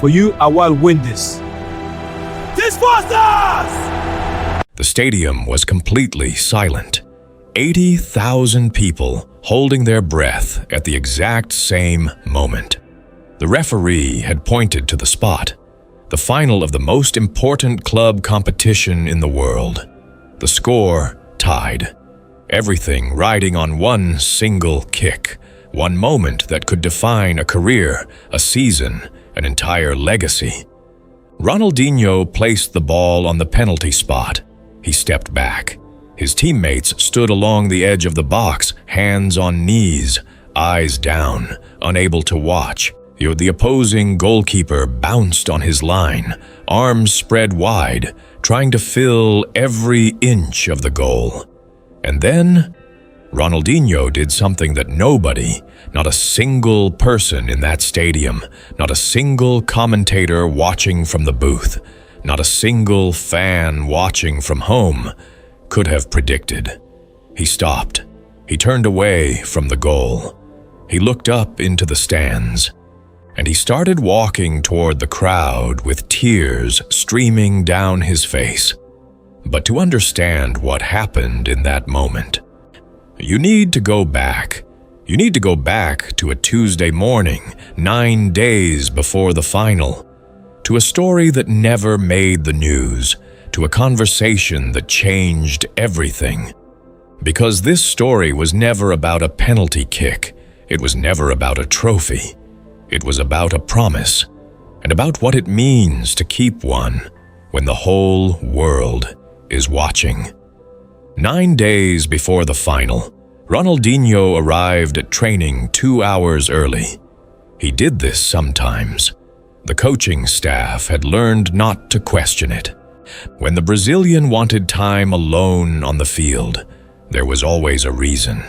for you, I will win this. This was us! The stadium was completely silent. 80,000 people holding their breath at the exact same moment. The referee had pointed to the spot, the final of the most important club competition in the world. The score tied. Everything riding on one single kick, one moment that could define a career, a season, an entire legacy. Ronaldinho placed the ball on the penalty spot. He stepped back. His teammates stood along the edge of the box, hands on knees, eyes down, unable to watch. The opposing goalkeeper bounced on his line, arms spread wide, trying to fill every inch of the goal. And then, Ronaldinho did something that nobody, not a single person in that stadium, not a single commentator watching from the booth, not a single fan watching from home, could have predicted. He stopped. He turned away from the goal. He looked up into the stands. And he started walking toward the crowd with tears streaming down his face. But to understand what happened in that moment, you need to go back. You need to go back to a Tuesday morning, 9 days before the final, to a story that never made the news, to a conversation that changed everything. Because this story was never about a penalty kick. It was never about a trophy. It was about a promise, and about what it means to keep one when the whole world is watching. 9 days before the final, Ronaldinho arrived at training 2 hours early. He did this sometimes. The coaching staff had learned not to question it. When the Brazilian wanted time alone on the field, there was always a reason.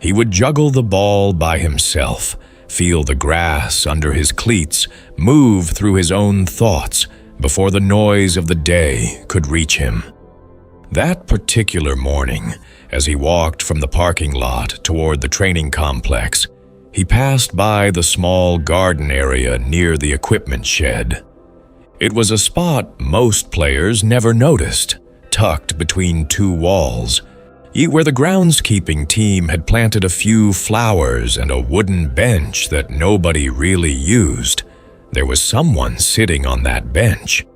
He would juggle the ball by himself, feel the grass under his cleats, move through his own thoughts before the noise of the day could reach him. That particular morning, as he walked from the parking lot toward the training complex, he passed by the small garden area near the equipment shed. It was a spot most players never noticed, tucked between 2 walls, where the groundskeeping team had planted a few flowers and a wooden bench that nobody really used. There was someone sitting on that bench.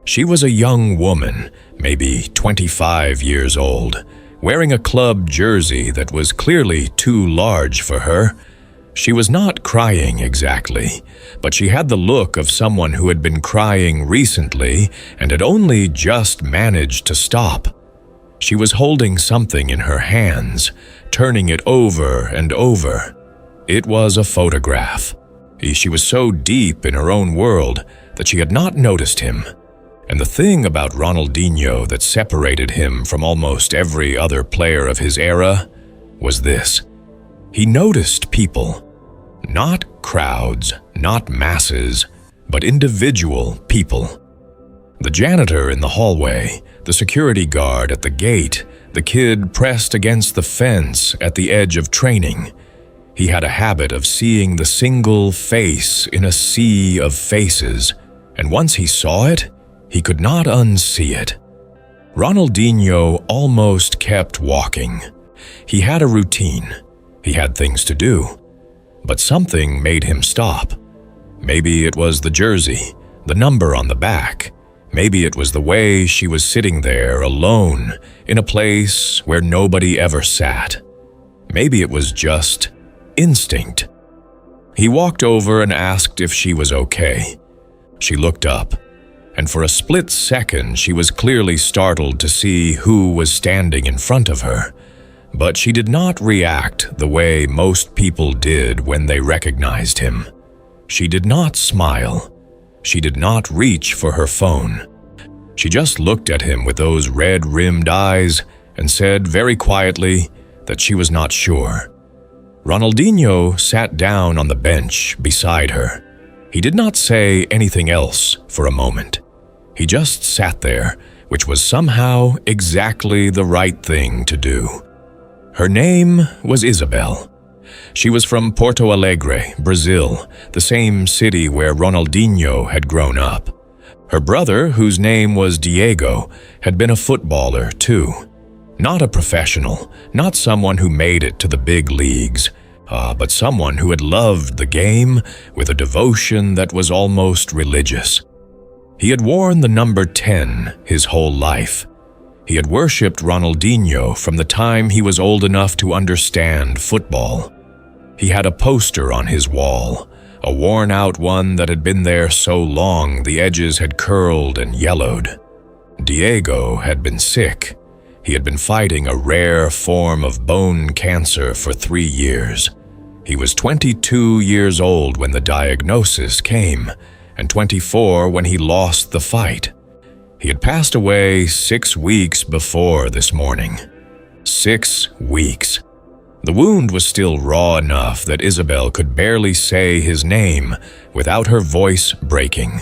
She was a young woman, maybe 25 years old, wearing a club jersey that was clearly too large for her. She was not crying exactly, but she had the look of someone who had been crying recently and had only just managed to stop. She was holding something in her hands, turning it over and over. It was a photograph. She was so deep in her own world that she had not noticed him. And the thing about Ronaldinho that separated him from almost every other player of his era was this. He noticed people. Not crowds, not masses, but individual people. The janitor in the hallway, the security guard at the gate, the kid pressed against the fence at the edge of training. He had a habit of seeing the single face in a sea of faces, and once he saw it, he could not unsee it. Ronaldinho almost kept walking. He had a routine. He had things to do. But something made him stop. Maybe it was the jersey, the number on the back. Maybe it was the way she was sitting there alone in a place where nobody ever sat. Maybe it was just instinct. He walked over and asked if she was okay. She looked up, and for a split second she was clearly startled to see who was standing in front of her. But she did not react the way most people did when they recognized him. She did not smile. She did not reach for her phone. She just looked at him with those red-rimmed eyes and said very quietly that she was not sure. Ronaldinho sat down on the bench beside her. He did not say anything else for a moment. He just sat there, which was somehow exactly the right thing to do. Her name was Isabel. She was from Porto Alegre, Brazil, the same city where Ronaldinho had grown up. Her brother, whose name was Diego, had been a footballer too. Not a professional, not someone who made it to the big leagues, but someone who had loved the game with a devotion that was almost religious. He had worn the number 10 his whole life. He had worshipped Ronaldinho from the time he was old enough to understand football. He had a poster on his wall, a worn-out one that had been there so long the edges had curled and yellowed. Diego had been sick. He had been fighting a rare form of bone cancer for 3 years. He was 22 years old when the diagnosis came, and 24 when he lost the fight. He had passed away 6 weeks before this morning. 6 weeks. The wound was still raw enough that Isabel could barely say his name without her voice breaking.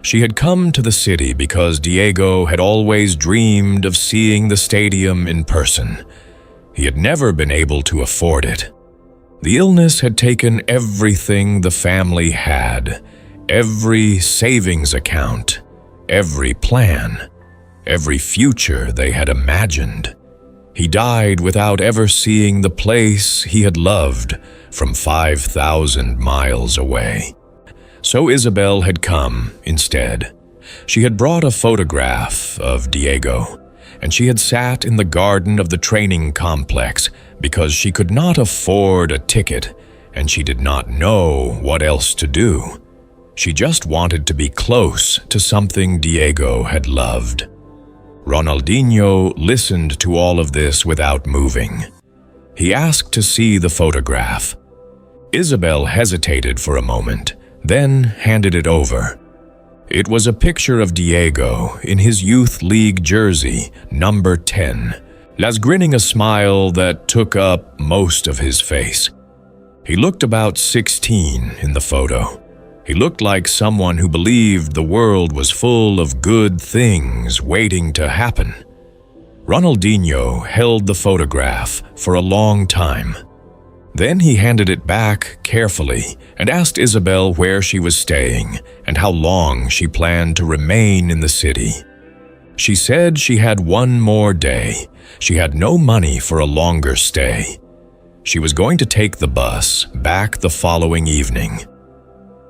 She had come to the city because Diego had always dreamed of seeing the stadium in person. He had never been able to afford it. The illness had taken everything the family had, every savings account, every plan, every future they had imagined. He died without ever seeing the place he had loved from 5,000 miles away. So Isabel had come instead. She had brought a photograph of Diego, and she had sat in the garden of the training complex because she could not afford a ticket and she did not know what else to do. She just wanted to be close to something Diego had loved. Ronaldinho listened to all of this without moving. He asked to see the photograph. Isabel hesitated for a moment, then handed it over. It was a picture of Diego in his youth league jersey, number 10, grinning a smile that took up most of his face. He looked about 16 in the photo. He looked like someone who believed the world was full of good things waiting to happen. Ronaldinho held the photograph for a long time. Then he handed it back carefully and asked Isabel where she was staying and how long she planned to remain in the city. She said she had one more day. She had no money for a longer stay. She was going to take the bus back the following evening.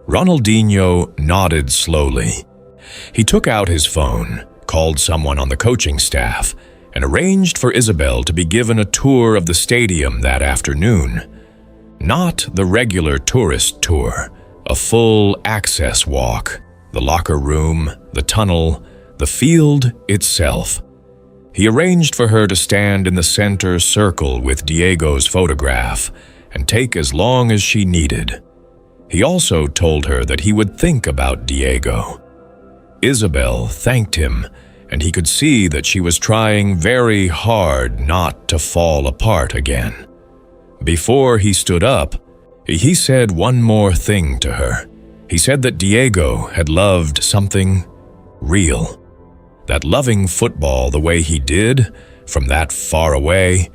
Ronaldinho nodded slowly. He took out his phone, called someone on the coaching staff, and arranged for Isabel to be given a tour of the stadium that afternoon. Not the regular tourist tour, a full access walk, the locker room, the tunnel, the field itself. He arranged for her to stand in the center circle with Diego's photograph and take as long as she needed. He also told her that he would think about Diego. Isabel thanked him, and he could see that she was trying very hard not to fall apart again. Before he stood up, he said one more thing to her. He said that Diego had loved something real. That loving football the way he did, from that far away,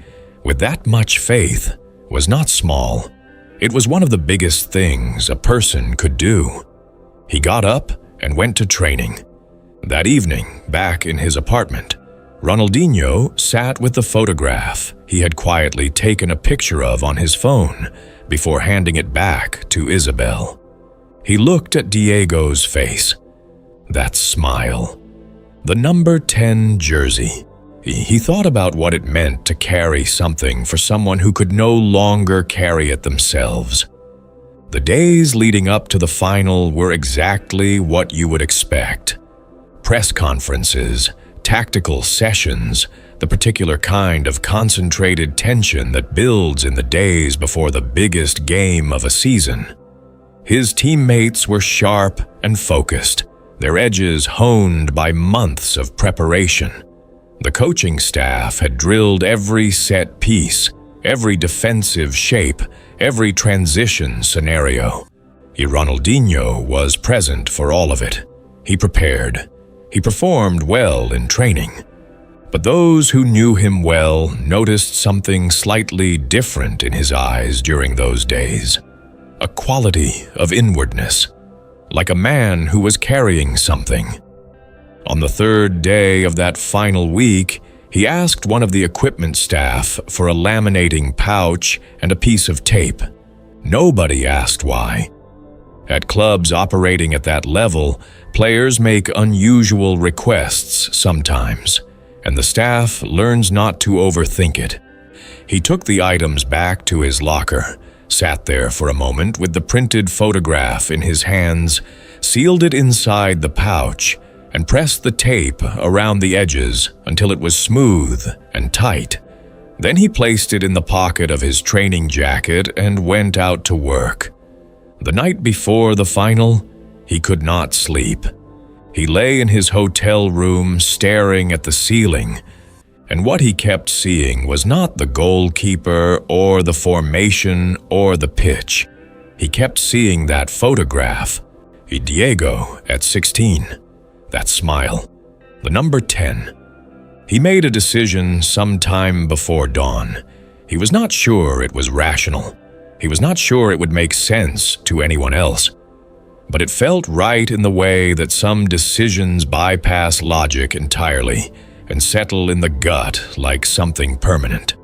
with that much faith, was not small. It was one of the biggest things a person could do. He got up and went to training. That evening, back in his apartment, Ronaldinho sat with the photograph he had quietly taken a picture of on his phone before handing it back to Isabel. He looked at Diego's face. That smile. The number 10 jersey. He thought about what it meant to carry something for someone who could no longer carry it themselves. The days leading up to the final were exactly what you would expect. Press conferences, tactical sessions, the particular kind of concentrated tension that builds in the days before the biggest game of a season. His teammates were sharp and focused, their edges honed by months of preparation. The coaching staff had drilled every set piece, every defensive shape, every transition scenario. Ronaldinho was present for all of it. He prepared. He performed well in training. But those who knew him well noticed something slightly different in his eyes during those days. A quality of inwardness, like a man who was carrying something. On the third day of that final week, he asked one of the equipment staff for a laminating pouch and a piece of tape. Nobody asked why. At clubs operating at that level, players make unusual requests sometimes, and the staff learns not to overthink it. He took the items back to his locker, sat there for a moment with the printed photograph in his hands, sealed it inside the pouch, and pressed the tape around the edges until it was smooth and tight. Then he placed it in the pocket of his training jacket and went out to work. The night before the final, he could not sleep. He lay in his hotel room staring at the ceiling, and what he kept seeing was not the goalkeeper or the formation or the pitch. He kept seeing that photograph, Diego at 16, that smile, the number 10. He made a decision sometime before dawn. He was not sure it was rational. He was not sure it would make sense to anyone else. But it felt right in the way that some decisions bypass logic entirely and settle in the gut like something permanent.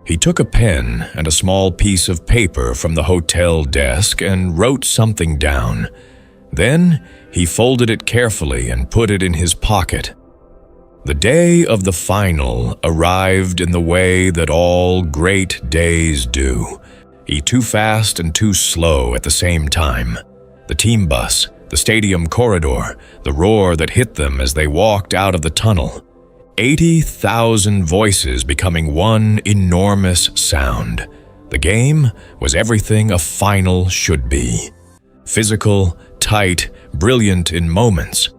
He took a pen and a small piece of paper from the hotel desk and wrote something down. Then he folded it carefully and put it in his pocket. The day of the final arrived in the way that all great days do, too fast and too slow at the same time. The team bus, the stadium corridor, the roar that hit them as they walked out of the tunnel. 80,000 voices becoming one enormous sound. The game was everything a final should be. Physical, tight, brilliant in moments.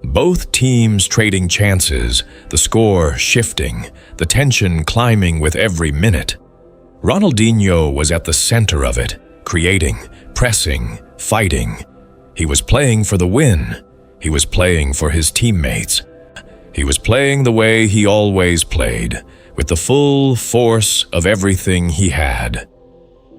Both teams trading chances, the score shifting, the tension climbing with every minute. Ronaldinho was at the center of it, creating, pressing, fighting. He was playing for the win. He was playing for his teammates. He was playing the way he always played, with the full force of everything he had.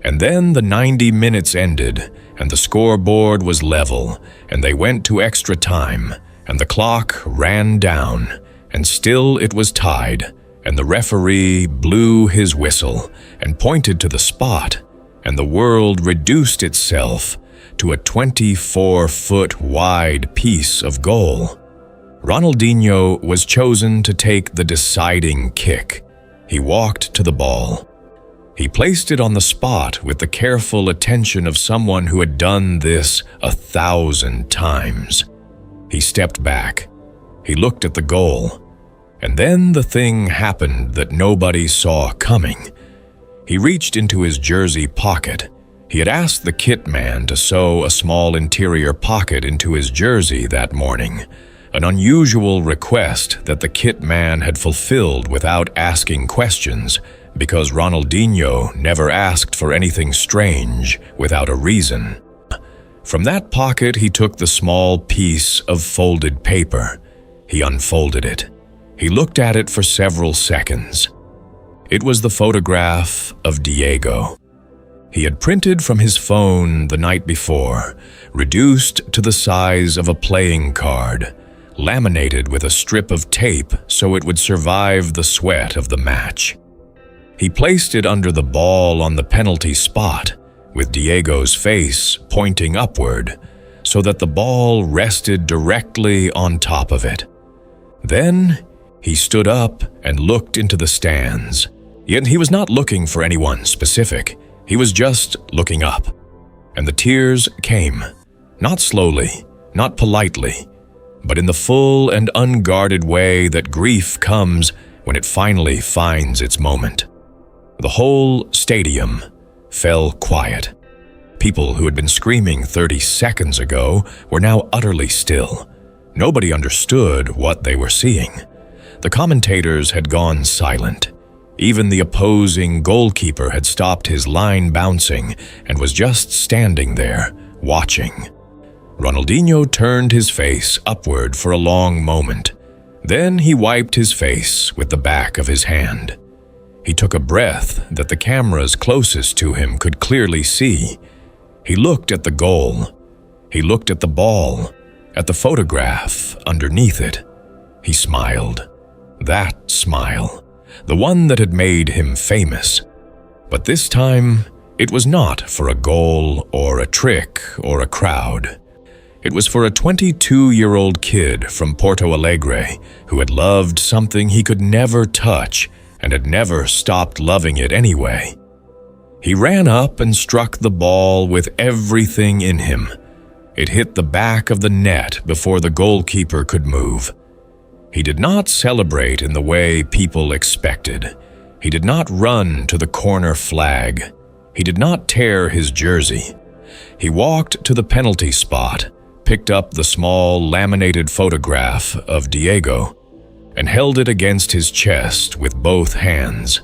And then the 90 minutes ended, and the scoreboard was level, and they went to extra time, and the clock ran down, and still it was tied, and the referee blew his whistle and pointed to the spot, and the world reduced itself to a 24-foot wide piece of goal. Ronaldinho was chosen to take the deciding kick. He walked to the ball. He placed it on the spot with the careful attention of someone who had done this 1,000 times. He stepped back. He looked at the goal. And then the thing happened that nobody saw coming. He reached into his jersey pocket. He had asked the kit man to sew a small interior pocket into his jersey that morning, an unusual request that the kit man had fulfilled without asking questions, because Ronaldinho never asked for anything strange without a reason. From that pocket he took the small piece of folded paper. He unfolded it. He looked at it for several seconds. It was the photograph of Diego. He had printed from his phone the night before, reduced to the size of a playing card, laminated with a strip of tape so it would survive the sweat of the match. He placed it under the ball on the penalty spot, with Diego's face pointing upward, so that the ball rested directly on top of it. Then he stood up and looked into the stands. Yet he was not looking for anyone specific. He was just looking up. And the tears came, not slowly, not politely, but in the full and unguarded way that grief comes when it finally finds its moment. The whole stadium fell quiet. People who had been screaming 30 seconds ago were now utterly still. Nobody understood what they were seeing. The commentators had gone silent. Even the opposing goalkeeper had stopped his line bouncing and was just standing there, watching. Ronaldinho turned his face upward for a long moment. Then he wiped his face with the back of his hand. He took a breath that the cameras closest to him could clearly see. He looked at the goal. He looked at the ball, at the photograph underneath it. He smiled. That smile, the one that had made him famous. But this time, it was not for a goal or a trick or a crowd. It was for a 22-year-old kid from Porto Alegre who had loved something he could never touch and had never stopped loving it anyway. He ran up and struck the ball with everything in him. It hit the back of the net before the goalkeeper could move. He did not celebrate in the way people expected. He did not run to the corner flag. He did not tear his jersey. He walked to the penalty spot, picked up the small laminated photograph of Diego, and held it against his chest with both hands.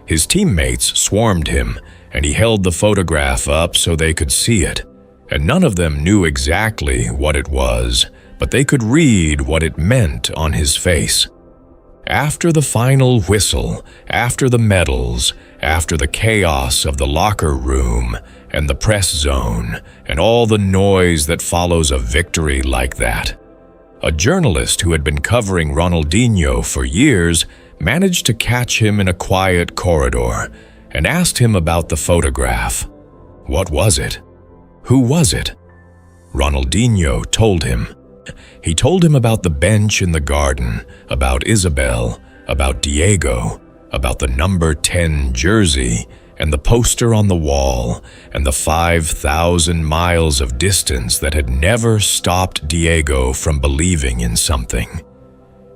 His teammates swarmed him, and he held the photograph up so they could see it, and none of them knew exactly what it was, but they could read what it meant on his face. After the final whistle, after the medals, after the chaos of the locker room and the press zone, and all the noise that follows a victory like that, a journalist who had been covering Ronaldinho for years managed to catch him in a quiet corridor and asked him about the photograph. What was it? Who was it? Ronaldinho told him. He told him about the bench in the garden, about Isabel, about Diego, about the number 10 jersey, and the poster on the wall, and the 5,000 miles of distance that had never stopped Diego from believing in something.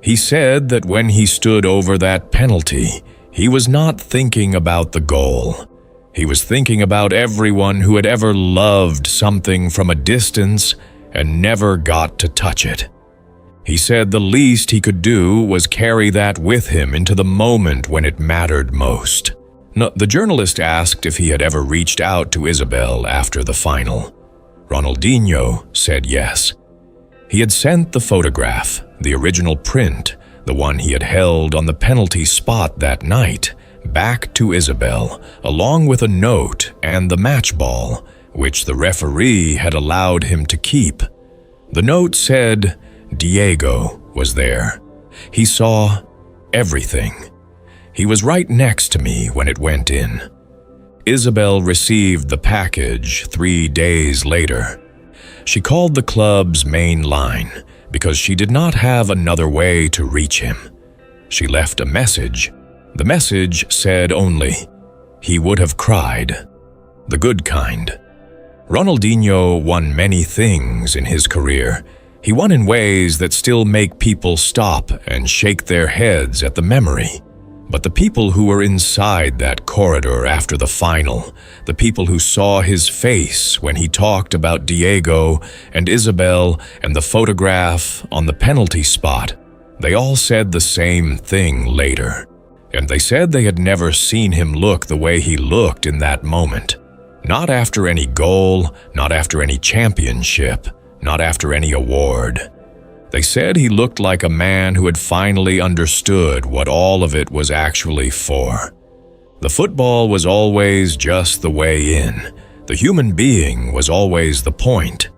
He said that when he stood over that penalty, he was not thinking about the goal. He was thinking about everyone who had ever loved something from a distance and never got to touch it. He said the least he could do was carry that with him into the moment when it mattered most. No, the journalist asked if he had ever reached out to Isabel after the final. Ronaldinho said yes. He had sent the photograph, the original print, the one he had held on the penalty spot that night, back to Isabel, along with a note and the match ball, which the referee had allowed him to keep. The note said, Diego was there. He saw everything. He was right next to me when it went in. Isabel received the package 3 days later. She called the club's main line because she did not have another way to reach him. She left a message. The message said only, he would have cried. The good kind. Ronaldinho won many things in his career. He won in ways that still make people stop and shake their heads at the memory. But the people who were inside that corridor after the final, the people who saw his face when he talked about Diego and Isabel and the photograph on the penalty spot, they all said the same thing later. And they said they had never seen him look the way he looked in that moment. Not after any goal, not after any championship, not after any award. They said he looked like a man who had finally understood what all of it was actually for. The football was always just the way in. The human being was always the point.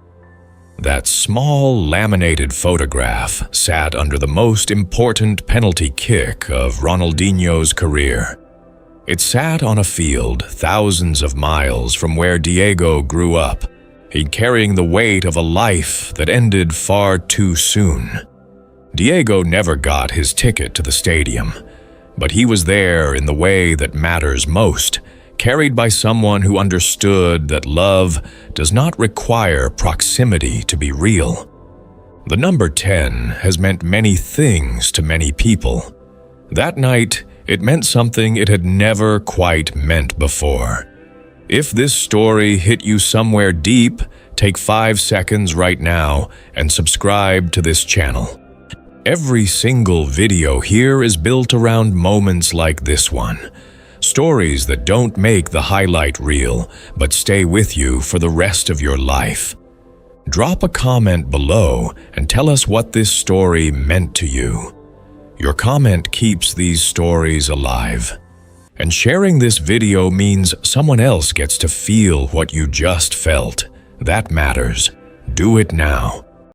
That small laminated photograph sat under the most important penalty kick of Ronaldinho's career. It sat on a field thousands of miles from where Diego grew up. He carrying the weight of a life that ended far too soon. Diego never got his ticket to the stadium, but he was there in the way that matters most, carried by someone who understood that love does not require proximity to be real. The number 10 has meant many things to many people. That night, it meant something it had never quite meant before. If this story hit you somewhere deep, take 5 seconds right now and subscribe to this channel. Every single video here is built around moments like this one. Stories that don't make the highlight reel, but stay with you for the rest of your life. Drop a comment below and tell us what this story meant to you. Your comment keeps these stories alive. And sharing this video means someone else gets to feel what you just felt. That matters. Do it now.